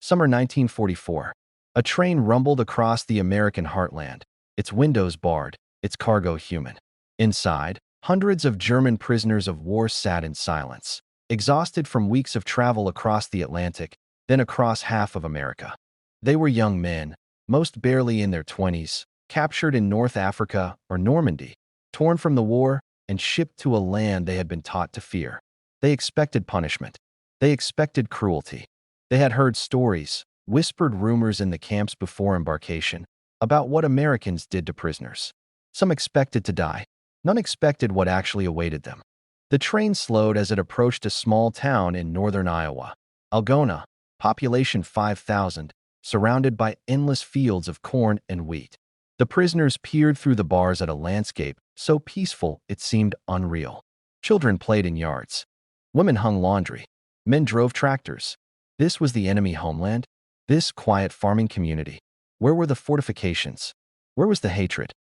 Summer 1944. A train rumbled across the American heartland, its windows barred, its cargo human. Inside, hundreds of German prisoners of war sat in silence, exhausted from weeks of travel across the Atlantic, then across half of America. They were young men, most barely in their 20s, captured in North Africa or Normandy, torn from the war and shipped to a land they had been taught to fear. They expected punishment. They expected cruelty. They had heard stories, whispered rumors in the camps before embarkation, about what Americans did to prisoners. Some expected to die. None expected what actually awaited them. The train slowed as it approached a small town in northern Iowa, Algona, population 5,000, surrounded by endless fields of corn and wheat. The prisoners peered through the bars at a landscape so peaceful it seemed unreal. Children played in yards. Women hung laundry. Men drove tractors. This was the enemy homeland? This quiet farming community? Where were the fortifications? Where was the hatred?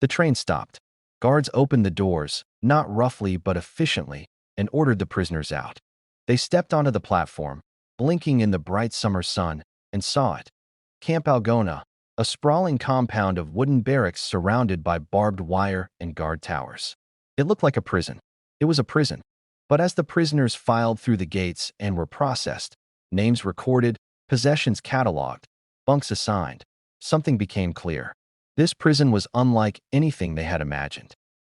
The train stopped. Guards opened the doors, not roughly but efficiently, and ordered the prisoners out. They stepped onto the platform, blinking in the bright summer sun, and saw it. Camp Algona, a sprawling compound of wooden barracks surrounded by barbed wire and guard towers. It looked like a prison. It was a prison. But as the prisoners filed through the gates and were processed, names recorded, possessions cataloged, bunks assigned, something became clear. This prison was unlike anything they had imagined.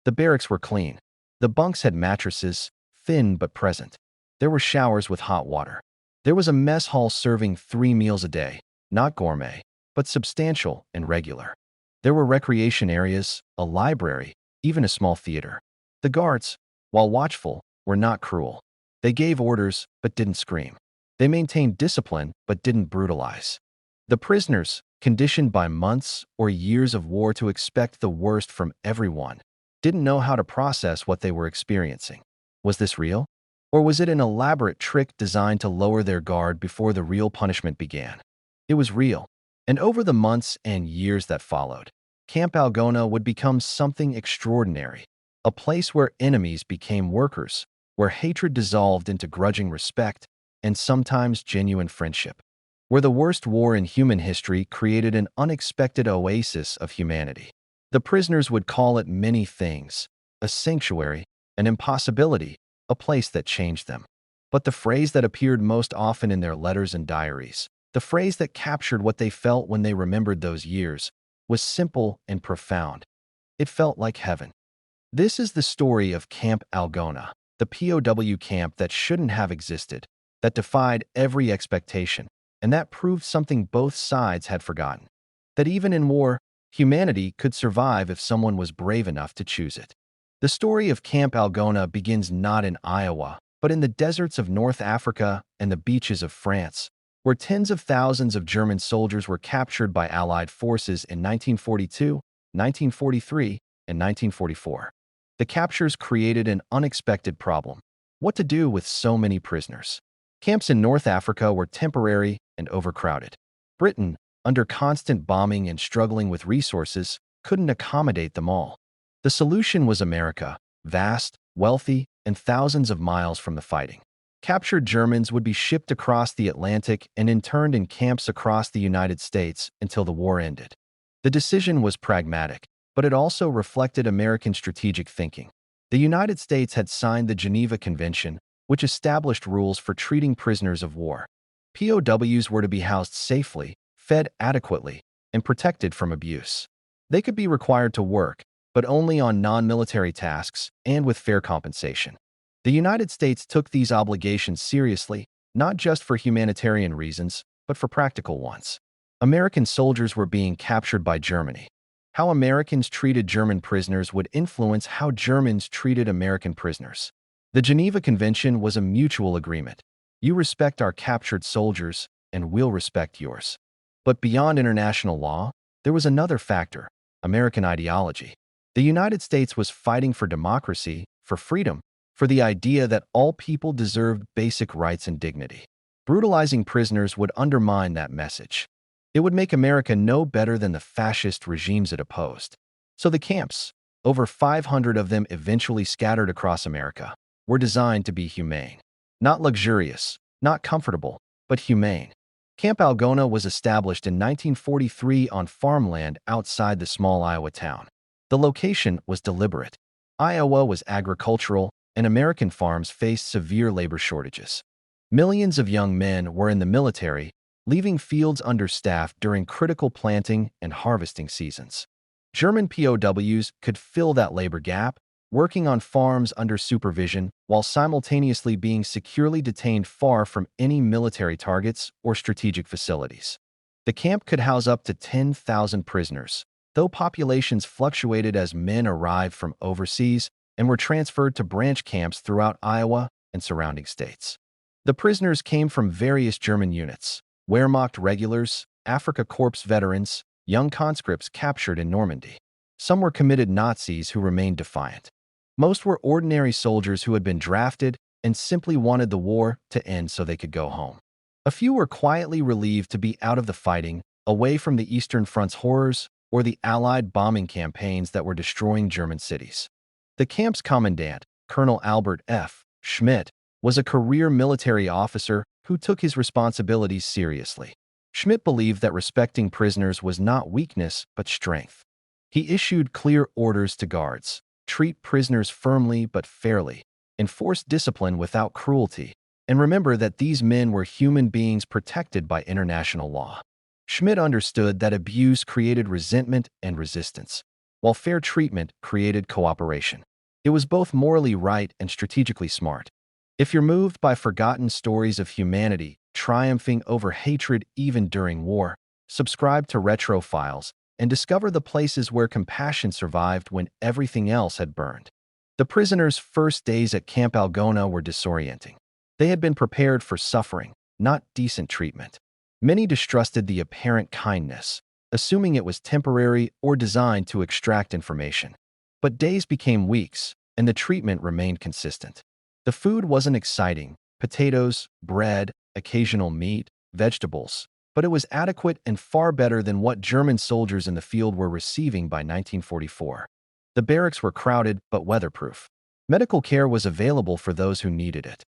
The barracks were clean. The bunks had mattresses, thin but present. There were showers with hot water. There was a mess hall serving 3 meals a day, not gourmet, but substantial and regular. There were recreation areas, a library, even a small theater. The guards, while watchful, were not cruel. They gave orders but didn't scream. They maintained discipline but didn't brutalize. The prisoners, conditioned by months or years of war to expect the worst from everyone, didn't know how to process what they were experiencing. Was this real? Or was it an elaborate trick designed to lower their guard before the real punishment began? It was real. And over the months and years that followed, Camp Algona would become something extraordinary, a place where enemies became workers, where hatred dissolved into grudging respect and sometimes genuine friendship, where the worst war in human history created an unexpected oasis of humanity. The prisoners would call it many things: a sanctuary, an impossibility, a place that changed them. But the phrase that appeared most often in their letters and diaries, the phrase that captured what they felt when they remembered those years, was simple and profound. It felt like heaven. This is the story of Camp Algona, the POW camp that shouldn't have existed, that defied every expectation, and that proved something both sides had forgotten: that even in war, humanity could survive if someone was brave enough to choose it. The story of Camp Algona begins not in Iowa, but in the deserts of North Africa and the beaches of France, where tens of thousands of German soldiers were captured by Allied forces in 1942, 1943, and 1944. The captures created an unexpected problem: what to do with so many prisoners. Camps in North Africa were temporary and overcrowded. Britain, under constant bombing and struggling with resources, couldn't accommodate them all. The solution was America, vast, wealthy, and thousands of miles from the fighting. Captured Germans would be shipped across the Atlantic and interned in camps across the United States until the war ended. The decision was pragmatic, but it also reflected American strategic thinking. The United States had signed the Geneva Convention, which established rules for treating prisoners of war. POWs were to be housed safely, fed adequately, and protected from abuse. They could be required to work, but only on non-military tasks and with fair compensation. The United States took these obligations seriously, not just for humanitarian reasons, but for practical ones. American soldiers were being captured by Germany. How Americans treated German prisoners would influence how Germans treated American prisoners. The Geneva Convention was a mutual agreement. You respect our captured soldiers, and we'll respect yours. But beyond international law, there was another factor: American ideology. The United States was fighting for democracy, for freedom, for the idea that all people deserved basic rights and dignity. Brutalizing prisoners would undermine that message. It would make America no better than the fascist regimes it opposed. So the camps, over 500 of them eventually scattered across America, were designed to be humane. Not luxurious, not comfortable, but humane. Camp Algona was established in 1943 on farmland outside the small Iowa town. The location was deliberate. Iowa was agricultural, and American farms faced severe labor shortages. Millions of young men were in the military, leaving fields understaffed during critical planting and harvesting seasons. German POWs could fill that labor gap, working on farms under supervision while simultaneously being securely detained far from any military targets or strategic facilities. The camp could house up to 10,000 prisoners, though populations fluctuated as men arrived from overseas and were transferred to branch camps throughout Iowa and surrounding states. The prisoners came from various German units: Wehrmacht regulars, Afrika Korps veterans, young conscripts captured in Normandy. Some were committed Nazis who remained defiant. Most were ordinary soldiers who had been drafted and simply wanted the war to end so they could go home. A few were quietly relieved to be out of the fighting, away from the Eastern Front's horrors or the Allied bombing campaigns that were destroying German cities. The camp's commandant, Colonel Albert F. Schmidt, was a career military officer who took his responsibilities seriously. Schmidt believed that respecting prisoners was not weakness but strength. He issued clear orders to guards: treat prisoners firmly but fairly, enforce discipline without cruelty, and remember that these men were human beings protected by international law. Schmidt understood that abuse created resentment and resistance, while fair treatment created cooperation. It was both morally right and strategically smart. If you're moved by forgotten stories of humanity triumphing over hatred even during war, subscribe to Retro Files and discover the places where compassion survived when everything else had burned. The prisoners' first days at Camp Algona were disorienting. They had been prepared for suffering, not decent treatment. Many distrusted the apparent kindness, assuming it was temporary or designed to extract information. But days became weeks, and the treatment remained consistent. The food wasn't exciting: potatoes, bread, occasional meat, vegetables, but it was adequate and far better than what German soldiers in the field were receiving by 1944. The barracks were crowded but weatherproof. Medical care was available for those who needed it.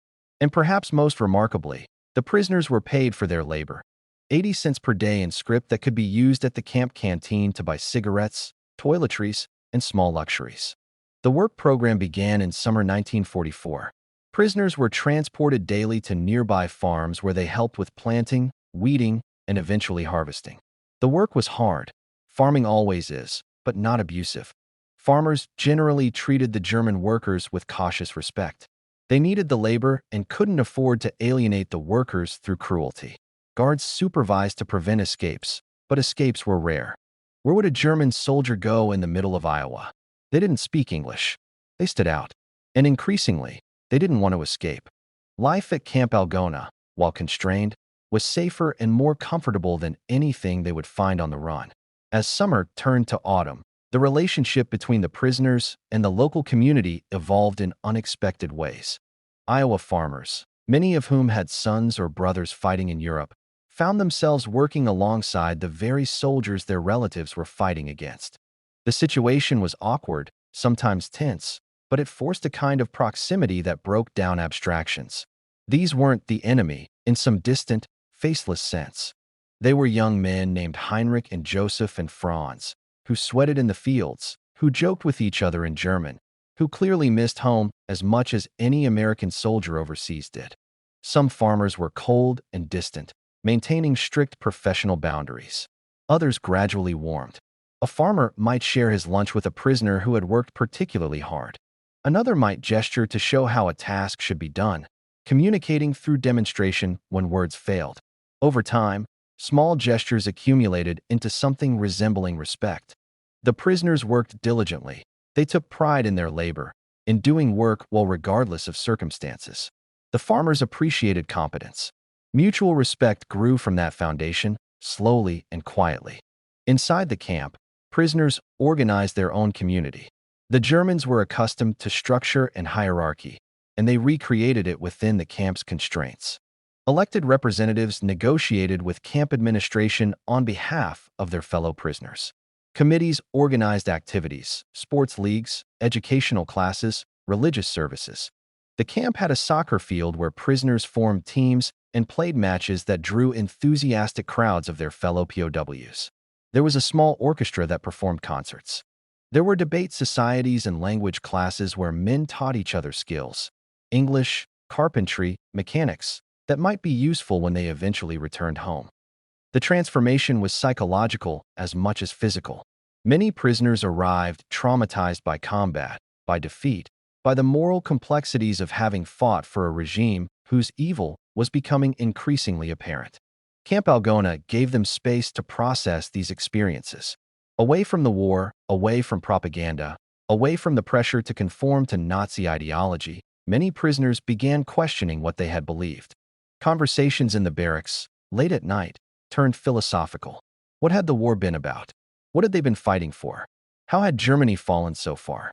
And perhaps most remarkably, the prisoners were paid for their labor: 80 cents per day in scrip that could be used at the camp canteen to buy cigarettes, toiletries, and small luxuries. The work program began in summer 1944. Prisoners were transported daily to nearby farms where they helped with planting, weeding, and eventually harvesting. The work was hard. Farming always is, but not abusive. Farmers generally treated the German workers with cautious respect. They needed the labor and couldn't afford to alienate the workers through cruelty. Guards supervised to prevent escapes, but escapes were rare. Where would a German soldier go in the middle of Iowa? They didn't speak English. They stood out. And increasingly, they didn't want to escape. Life at Camp Algona, while constrained, was safer and more comfortable than anything they would find on the run. As summer turned to autumn, the relationship between the prisoners and the local community evolved in unexpected ways. Iowa farmers, many of whom had sons or brothers fighting in Europe, found themselves working alongside the very soldiers their relatives were fighting against. The situation was awkward, sometimes tense, but it forced a kind of proximity that broke down abstractions. These weren't the enemy in some distant, faceless sense. They were young men named Heinrich and Joseph and Franz, who sweated in the fields, who joked with each other in German, who clearly missed home as much as any American soldier overseas did. Some farmers were cold and distant, maintaining strict professional boundaries. Others gradually warmed. A farmer might share his lunch with a prisoner who had worked particularly hard. Another might gesture to show how a task should be done, communicating through demonstration when words failed. Over time, small gestures accumulated into something resembling respect. The prisoners worked diligently. They took pride in their labor, in doing work well regardless of circumstances. The farmers appreciated competence. Mutual respect grew from that foundation, slowly and quietly. Inside the camp, prisoners organized their own community. The Germans were accustomed to structure and hierarchy, and they recreated it within the camp's constraints. Elected representatives negotiated with camp administration on behalf of their fellow prisoners. Committees organized activities: sports leagues, educational classes, religious services. The camp had a soccer field where prisoners formed teams and played matches that drew enthusiastic crowds of their fellow POWs. There was a small orchestra that performed concerts. There were debate societies and language classes where men taught each other skills, English, carpentry, mechanics, that might be useful when they eventually returned home. The transformation was psychological as much as physical. Many prisoners arrived traumatized by combat, by defeat, by the moral complexities of having fought for a regime whose evil was becoming increasingly apparent. Camp Algona gave them space to process these experiences. Away from the war, away from propaganda, away from the pressure to conform to Nazi ideology, many prisoners began questioning what they had believed. Conversations in the barracks, late at night, turned philosophical. What had the war been about? What had they been fighting for? How had Germany fallen so far?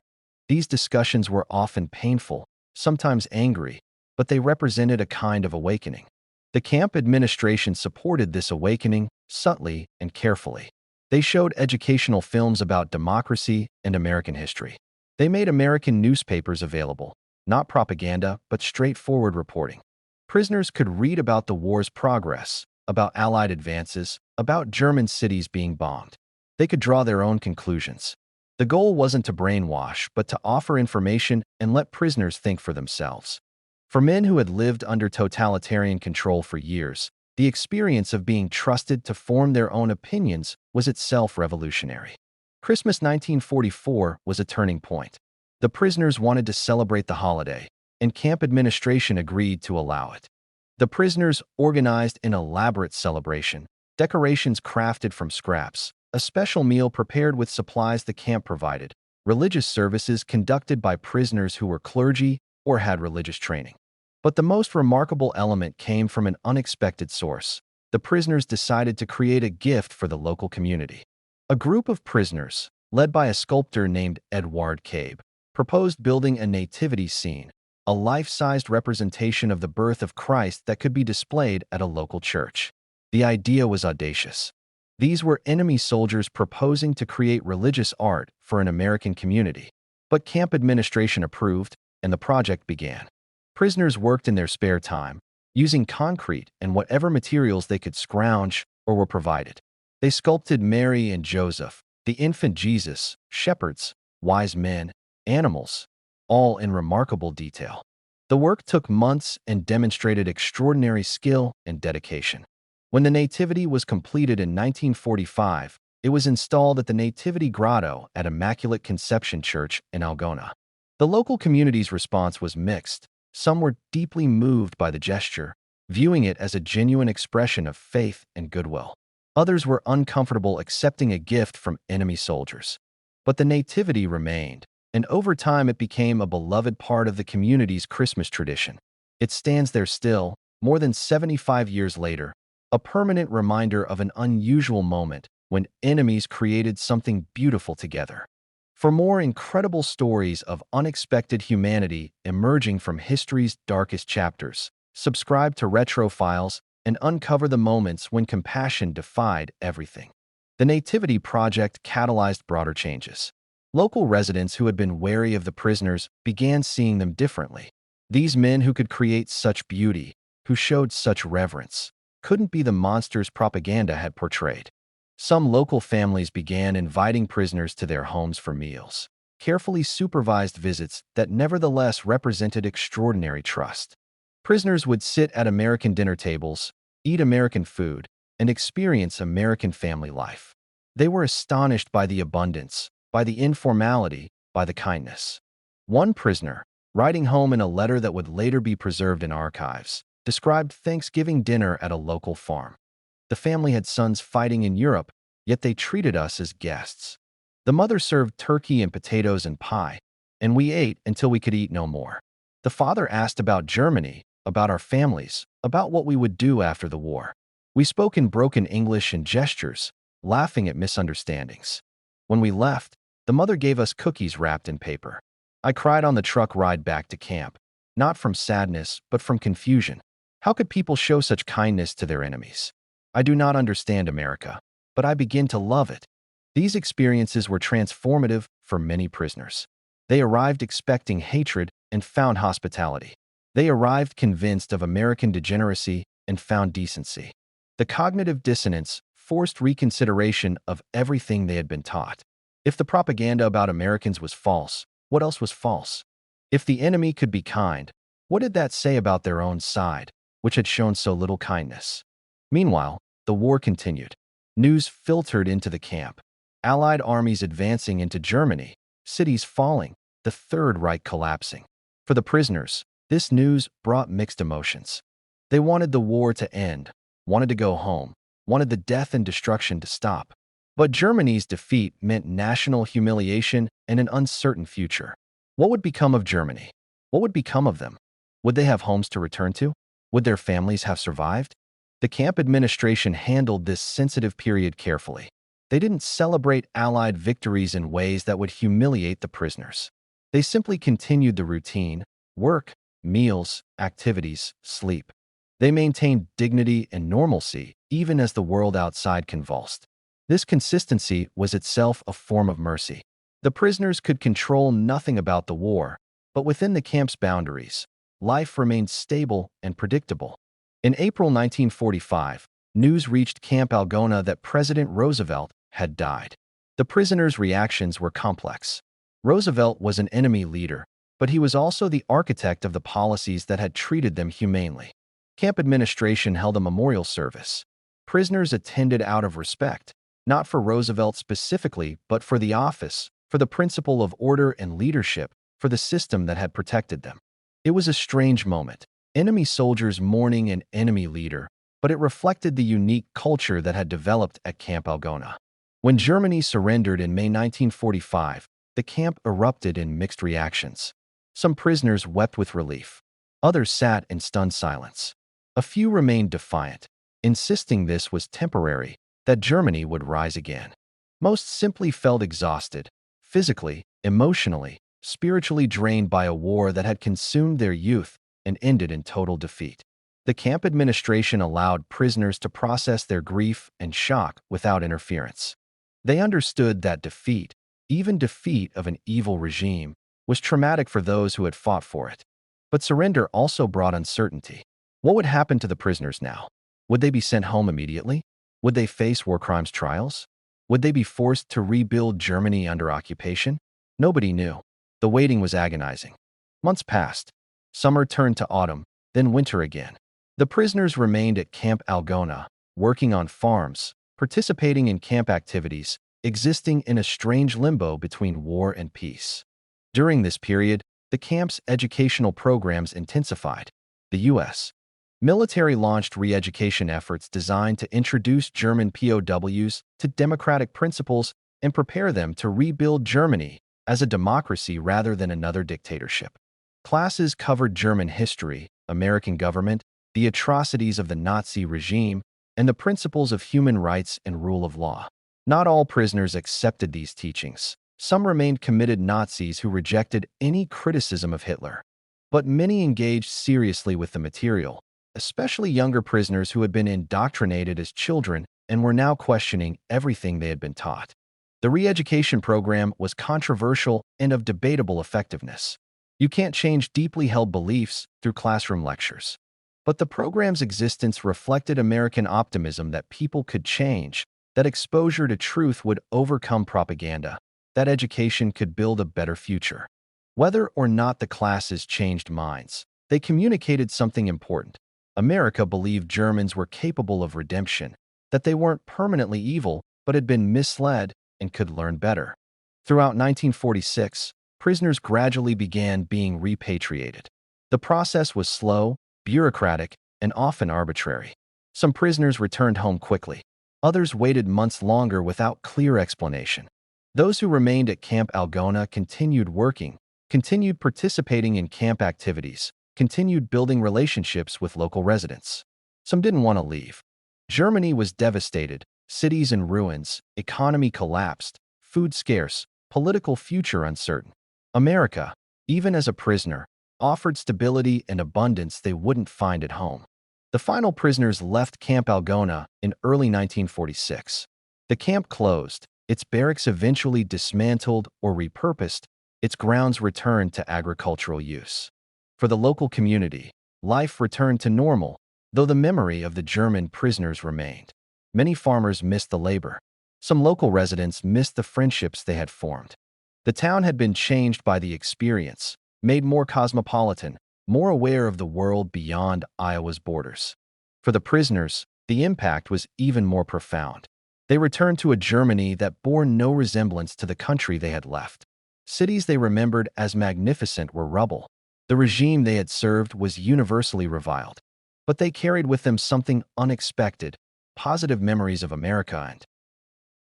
These discussions were often painful, sometimes angry, but they represented a kind of awakening. The camp administration supported this awakening subtly and carefully. They showed educational films about democracy and American history. They made American newspapers available, not propaganda, but straightforward reporting. Prisoners could read about the war's progress, about Allied advances, about German cities being bombed. They could draw their own conclusions. The goal wasn't to brainwash, but to offer information and let prisoners think for themselves. For men who had lived under totalitarian control for years, the experience of being trusted to form their own opinions was itself revolutionary. Christmas 1944 was a turning point. The prisoners wanted to celebrate the holiday, and camp administration agreed to allow it. The prisoners organized an elaborate celebration, decorations crafted from scraps, a special meal prepared with supplies the camp provided, religious services conducted by prisoners who were clergy or had religious training. But the most remarkable element came from an unexpected source. The prisoners decided to create a gift for the local community. A group of prisoners, led by a sculptor named Edward Cabe, proposed building a nativity scene, a life-sized representation of the birth of Christ that could be displayed at a local church. The idea was audacious. These were enemy soldiers proposing to create religious art for an American community. But camp administration approved, and the project began. Prisoners worked in their spare time, using concrete and whatever materials they could scrounge or were provided. They sculpted Mary and Joseph, the infant Jesus, shepherds, wise men, animals, all in remarkable detail. The work took months and demonstrated extraordinary skill and dedication. When the Nativity was completed in 1945, it was installed at the Nativity Grotto at Immaculate Conception Church in Algona. The local community's response was mixed. Some were deeply moved by the gesture, viewing it as a genuine expression of faith and goodwill. Others were uncomfortable accepting a gift from enemy soldiers. But the Nativity remained, and over time it became a beloved part of the community's Christmas tradition. It stands there still, more than 75 years later, a permanent reminder of an unusual moment when enemies created something beautiful together. For more incredible stories of unexpected humanity emerging from history's darkest chapters, subscribe to Retro Files and uncover the moments when compassion defied everything. The Nativity Project catalyzed broader changes. Local residents who had been wary of the prisoners began seeing them differently. These men who could create such beauty, who showed such reverence, couldn't be the monsters propaganda had portrayed. Some local families began inviting prisoners to their homes for meals, carefully supervised visits that nevertheless represented extraordinary trust. Prisoners would sit at American dinner tables, eat American food, and experience American family life. They were astonished by the abundance, by the informality, by the kindness. One prisoner, writing home in a letter that would later be preserved in archives, described Thanksgiving dinner at a local farm. The family had sons fighting in Europe, yet they treated us as guests. The mother served turkey and potatoes and pie, and we ate until we could eat no more. The father asked about Germany, about our families, about what we would do after the war. We spoke in broken English and gestures, laughing at misunderstandings. When we left, the mother gave us cookies wrapped in paper. I cried on the truck ride back to camp, not from sadness, but from confusion. How could people show such kindness to their enemies? I do not understand America, but I begin to love it. These experiences were transformative for many prisoners. They arrived expecting hatred and found hospitality. They arrived convinced of American degeneracy and found decency. The cognitive dissonance forced reconsideration of everything they had been taught. If the propaganda about Americans was false, what else was false? If the enemy could be kind, what did that say about their own side, which had shown so little kindness? Meanwhile, the war continued. News filtered into the camp. Allied armies advancing into Germany, cities falling, the Third Reich collapsing. For the prisoners, this news brought mixed emotions. They wanted the war to end, wanted to go home, wanted the death and destruction to stop. But Germany's defeat meant national humiliation and an uncertain future. What would become of Germany? What would become of them? Would they have homes to return to? Would their families have survived? The camp administration handled this sensitive period carefully. They didn't celebrate Allied victories in ways that would humiliate the prisoners. They simply continued the routine: work, meals, activities, sleep. They maintained dignity and normalcy even as the world outside convulsed. This consistency was itself a form of mercy. The prisoners could control nothing about the war, but within the camp's boundaries, life remained stable and predictable. In April 1945, news reached Camp Algona that President Roosevelt had died. The prisoners' reactions were complex. Roosevelt was an enemy leader, but he was also the architect of the policies that had treated them humanely. Camp administration held a memorial service. Prisoners attended out of respect, not for Roosevelt specifically, but for the office, for the principle of order and leadership, for the system that had protected them. It was a strange moment. Enemy soldiers mourning an enemy leader, but it reflected the unique culture that had developed at Camp Algona. When Germany surrendered in May 1945, the camp erupted in mixed reactions. Some prisoners wept with relief. Others sat in stunned silence. A few remained defiant, insisting this was temporary, that Germany would rise again. Most simply felt exhausted, physically, emotionally, spiritually drained by a war that had consumed their youth and ended in total defeat. The camp administration allowed prisoners to process their grief and shock without interference. They understood that defeat, even defeat of an evil regime, was traumatic for those who had fought for it. But surrender also brought uncertainty. What would happen to the prisoners now? Would they be sent home immediately? Would they face war crimes trials? Would they be forced to rebuild Germany under occupation? Nobody knew. The waiting was agonizing. Months passed. Summer turned to autumn, then winter again. The prisoners remained at Camp Algona, working on farms, participating in camp activities, existing in a strange limbo between war and peace. During this period, the camp's educational programs intensified. The U.S. military launched re-education efforts designed to introduce German POWs to democratic principles and prepare them to rebuild Germany as a democracy rather than another dictatorship. Classes covered German history, American government, the atrocities of the Nazi regime, and the principles of human rights and rule of law. Not all prisoners accepted these teachings. Some remained committed Nazis who rejected any criticism of Hitler. But many engaged seriously with the material, especially younger prisoners who had been indoctrinated as children and were now questioning everything they had been taught. The re-education program was controversial and of debatable effectiveness. You can't change deeply held beliefs through classroom lectures. But the program's existence reflected American optimism that people could change, that exposure to truth would overcome propaganda, that education could build a better future. Whether or not the classes changed minds, they communicated something important. America believed Germans were capable of redemption, that they weren't permanently evil but had been misled and could learn better. Throughout 1946, prisoners gradually began being repatriated. The process was slow, bureaucratic, and often arbitrary. Some prisoners returned home quickly. Others waited months longer without clear explanation. Those who remained at Camp Algona continued working, continued participating in camp activities, continued building relationships with local residents. Some didn't want to leave. Germany was devastated, cities in ruins, economy collapsed, food scarce, political future uncertain. America, even as a prisoner, offered stability and abundance they wouldn't find at home. The final prisoners left Camp Algona in early 1946. The camp closed, its barracks eventually dismantled or repurposed, its grounds returned to agricultural use. For the local community, life returned to normal, though the memory of the German prisoners remained. Many farmers missed the labor. Some local residents missed the friendships they had formed. The town had been changed by the experience, made more cosmopolitan, more aware of the world beyond Iowa's borders. For the prisoners, the impact was even more profound. They returned to a Germany that bore no resemblance to the country they had left. Cities they remembered as magnificent were rubble. The regime they had served was universally reviled. But they carried with them something unexpected, positive memories of America. And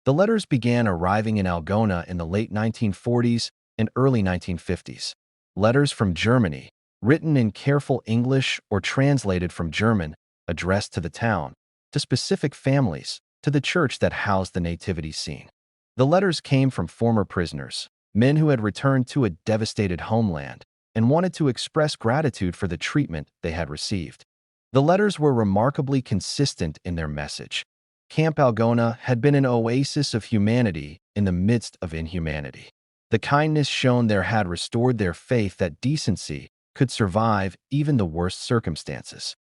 the letters began arriving in Algona in the late 1940s and early 1950s. Letters from Germany, written in careful English or translated from German, addressed to the town, to specific families, to the church that housed the nativity scene. The letters came from former prisoners, men who had returned to a devastated homeland and wanted to express gratitude for the treatment they had received. The letters were remarkably consistent in their message. Camp Algona had been an oasis of humanity in the midst of inhumanity. The kindness shown there had restored their faith that decency could survive even the worst circumstances.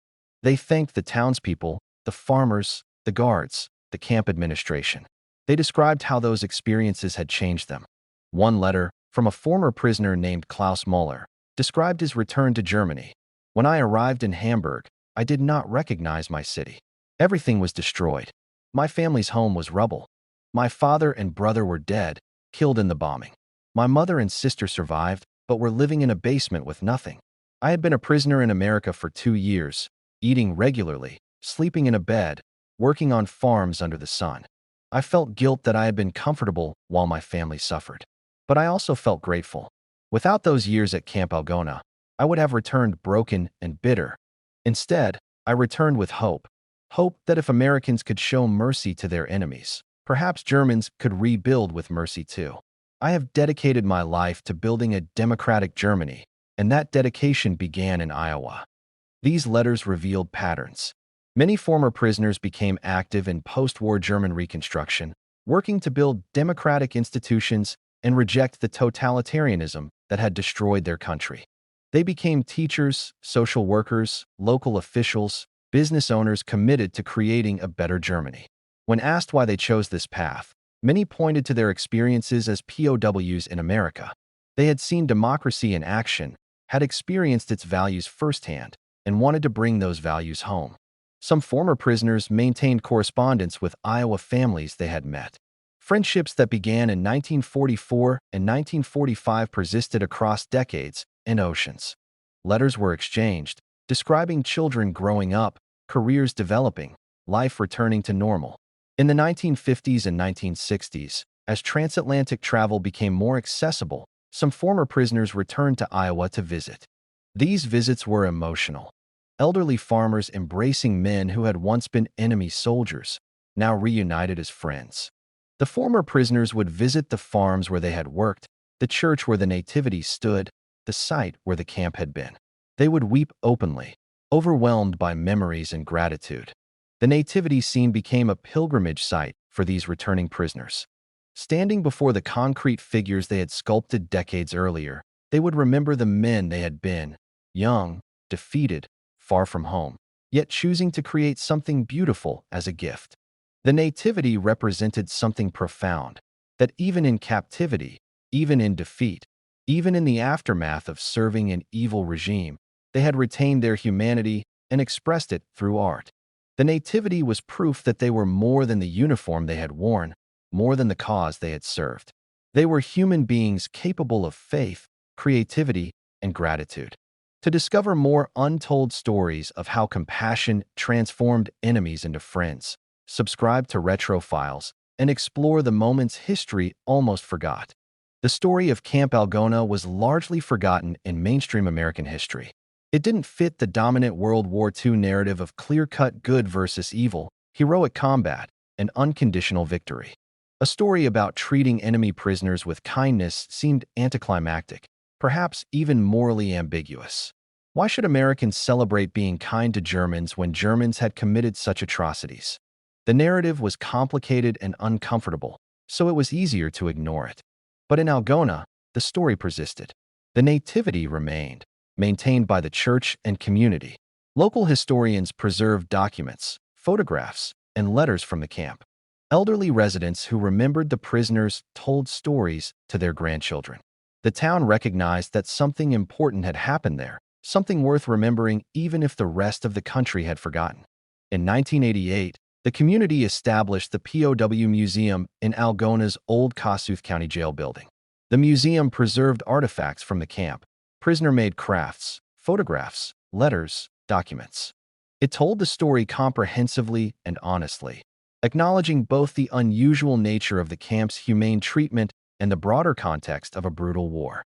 They thanked the townspeople, the farmers, the guards, the camp administration. They described how those experiences had changed them. One letter, from a former prisoner named Klaus Muller, described his return to Germany. "When I arrived in Hamburg, I did not recognize my city. Everything was destroyed. My family's home was rubble. My father and brother were dead, killed in the bombing. My mother and sister survived, but were living in a basement with nothing. I had been a prisoner in America for 2 years, eating regularly, sleeping in a bed, working on farms under the sun. I felt guilt that I had been comfortable while my family suffered. But I also felt grateful. Without those years at Camp Algona, I would have returned broken and bitter. Instead, I returned with hope. Hope that if Americans could show mercy to their enemies, perhaps Germans could rebuild with mercy too. I have dedicated my life to building a democratic Germany, and that dedication began in Iowa." These letters revealed patterns. Many former prisoners became active in post-war German reconstruction, working to build democratic institutions and reject the totalitarianism that had destroyed their country. They became teachers, social workers, local officials, business owners committed to creating a better Germany. When asked why they chose this path, many pointed to their experiences as POWs in America. They had seen democracy in action, had experienced its values firsthand, and wanted to bring those values home. Some former prisoners maintained correspondence with Iowa families they had met. Friendships that began in 1944 and 1945 persisted across decades and oceans. Letters were exchanged, describing children growing up, careers developing, life returning to normal. In the 1950s and 1960s, as transatlantic travel became more accessible, some former prisoners returned to Iowa to visit. These visits were emotional. Elderly farmers embracing men who had once been enemy soldiers, now reunited as friends. The former prisoners would visit the farms where they had worked, the church where the nativity stood, the site where the camp had been. They would weep openly, overwhelmed by memories and gratitude. The nativity scene became a pilgrimage site for these returning prisoners. Standing before the concrete figures they had sculpted decades earlier, they would remember the men they had been, young, defeated, far from home, yet choosing to create something beautiful as a gift. The nativity represented something profound, that even in captivity, even in defeat, even in the aftermath of serving an evil regime, they had retained their humanity and expressed it through art. The nativity was proof that they were more than the uniform they had worn, more than the cause they had served. They were human beings capable of faith, creativity, and gratitude. To discover more untold stories of how compassion transformed enemies into friends, subscribe to Retro Files and explore the moments history almost forgot. The story of Camp Algona was largely forgotten in mainstream American history. It didn't fit the dominant World War II narrative of clear-cut good versus evil, heroic combat, and unconditional victory. A story about treating enemy prisoners with kindness seemed anticlimactic, perhaps even morally ambiguous. Why should Americans celebrate being kind to Germans when Germans had committed such atrocities? The narrative was complicated and uncomfortable, so it was easier to ignore it. But in Algona, the story persisted. The nativity remained, maintained by the church and community. Local historians preserved documents, photographs, and letters from the camp. Elderly residents who remembered the prisoners told stories to their grandchildren. The town recognized that something important had happened there, something worth remembering even if the rest of the country had forgotten. In 1988, the community established the POW Museum in Algona's old Kossuth County Jail building. The museum preserved artifacts from the camp, prisoner-made crafts, photographs, letters, documents. It told the story comprehensively and honestly, acknowledging both the unusual nature of the camp's humane treatment and the broader context of a brutal war.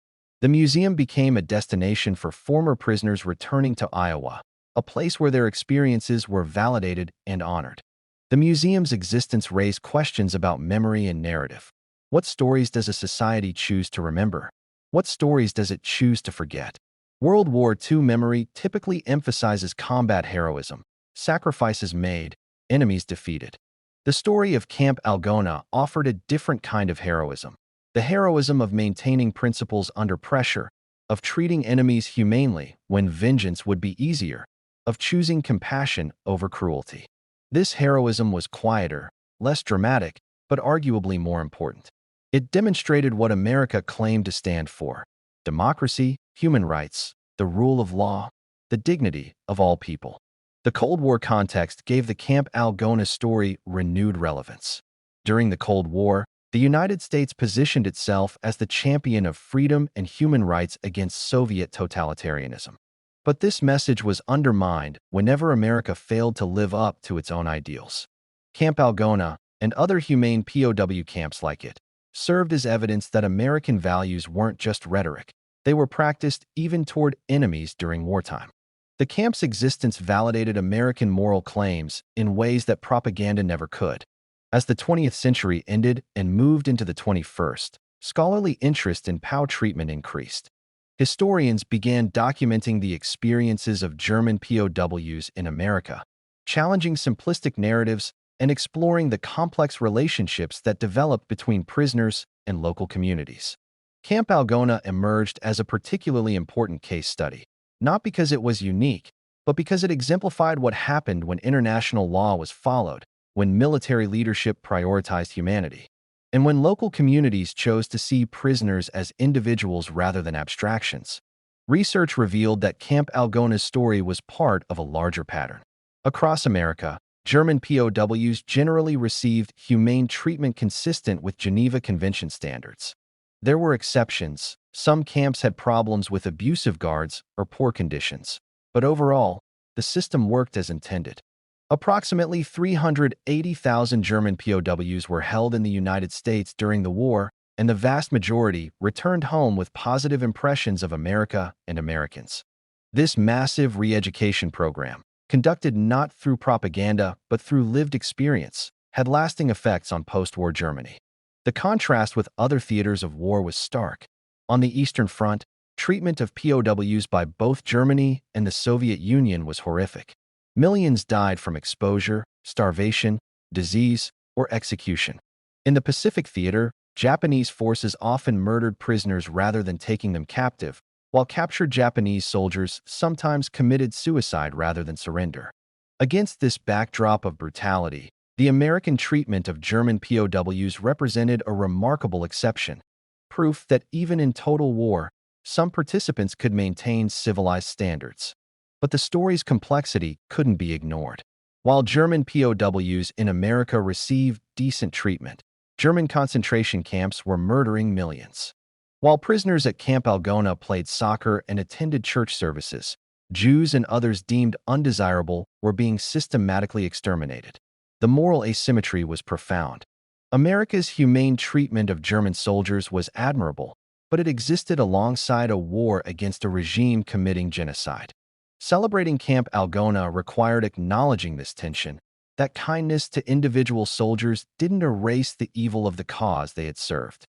The museum became a destination for former prisoners returning to Iowa, a place where their experiences were validated and honored. The museum's existence raised questions about memory and narrative. What stories does a society choose to remember? What stories does it choose to forget? World War II memory typically emphasizes combat heroism, sacrifices made, enemies defeated. The story of Camp Algona offered a different kind of heroism. The heroism of maintaining principles under pressure, of treating enemies humanely when vengeance would be easier, of choosing compassion over cruelty. This heroism was quieter, less dramatic, but arguably more important. It demonstrated what America claimed to stand for: democracy, human rights, the rule of law, the dignity of all people. The Cold War context gave the Camp Algona story renewed relevance. During the Cold War, the United States positioned itself as the champion of freedom and human rights against Soviet totalitarianism. But this message was undermined whenever America failed to live up to its own ideals. Camp Algona, and other humane POW camps like it, served as evidence that American values weren't just rhetoric. They were practiced even toward enemies during wartime. The camp's existence validated American moral claims in ways that propaganda never could. As the 20th century ended and moved into the 21st, scholarly interest in POW treatment increased. Historians began documenting the experiences of German POWs in America, challenging simplistic narratives and exploring the complex relationships that developed between prisoners and local communities. Camp Algona emerged as a particularly important case study, not because it was unique, but because it exemplified what happened when international law was followed, when military leadership prioritized humanity, and when local communities chose to see prisoners as individuals rather than abstractions. Research revealed that Camp Algona's story was part of a larger pattern. Across America, German POWs generally received humane treatment consistent with Geneva Convention standards. There were exceptions. Some camps had problems with abusive guards or poor conditions, but overall, the system worked as intended. Approximately 380,000 German POWs were held in the United States during the war, and the vast majority returned home with positive impressions of America and Americans. This massive re-education program, conducted not through propaganda but through lived experience, had lasting effects on post-war Germany. The contrast with other theaters of war was stark. On the Eastern Front, treatment of POWs by both Germany and the Soviet Union was horrific. Millions died from exposure, starvation, disease, or execution. In the Pacific Theater, Japanese forces often murdered prisoners rather than taking them captive, while captured Japanese soldiers sometimes committed suicide rather than surrender. Against this backdrop of brutality, the American treatment of German POWs represented a remarkable exception, proof that even in total war, some participants could maintain civilized standards. But the story's complexity couldn't be ignored. While German POWs in America received decent treatment, German concentration camps were murdering millions. While prisoners at Camp Algona played soccer and attended church services, Jews and others deemed undesirable were being systematically exterminated. The moral asymmetry was profound. America's humane treatment of German soldiers was admirable, but it existed alongside a war against a regime committing genocide. Celebrating Camp Algona required acknowledging this tension, that kindness to individual soldiers didn't erase the evil of the cause they had served.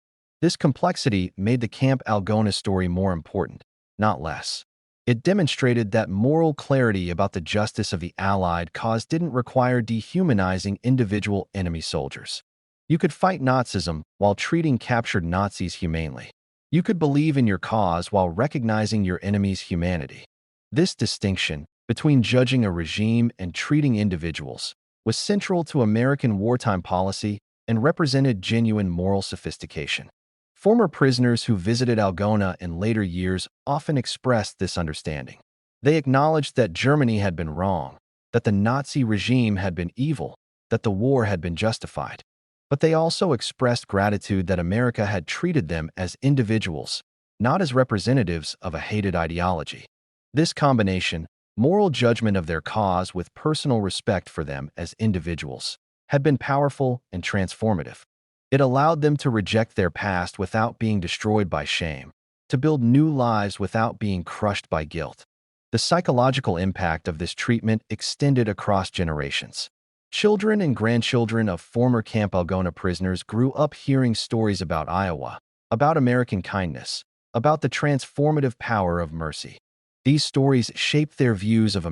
This complexity made the Camp Algona story more important, not less. It demonstrated that moral clarity about the justice of the Allied cause didn't require dehumanizing individual enemy soldiers. You could fight Nazism while treating captured Nazis humanely. You could believe in your cause while recognizing your enemy's humanity. This distinction, between judging a regime and treating individuals was central to American wartime policy and represented genuine moral sophistication. Former prisoners who visited Algona in later years often expressed this understanding. They acknowledged that Germany had been wrong, that the Nazi regime had been evil, that the war had been justified. But they also expressed gratitude that America had treated them as individuals, not as representatives of a hated ideology. This combination, moral judgment of their cause with personal respect for them as individuals, had been powerful and transformative. It allowed them to reject their past without being destroyed by shame, to build new lives without being crushed by guilt. The psychological impact of this treatment extended across generations. Children and grandchildren of former Camp Algona prisoners grew up hearing stories about Iowa, about American kindness, about the transformative power of mercy. These stories shaped their views of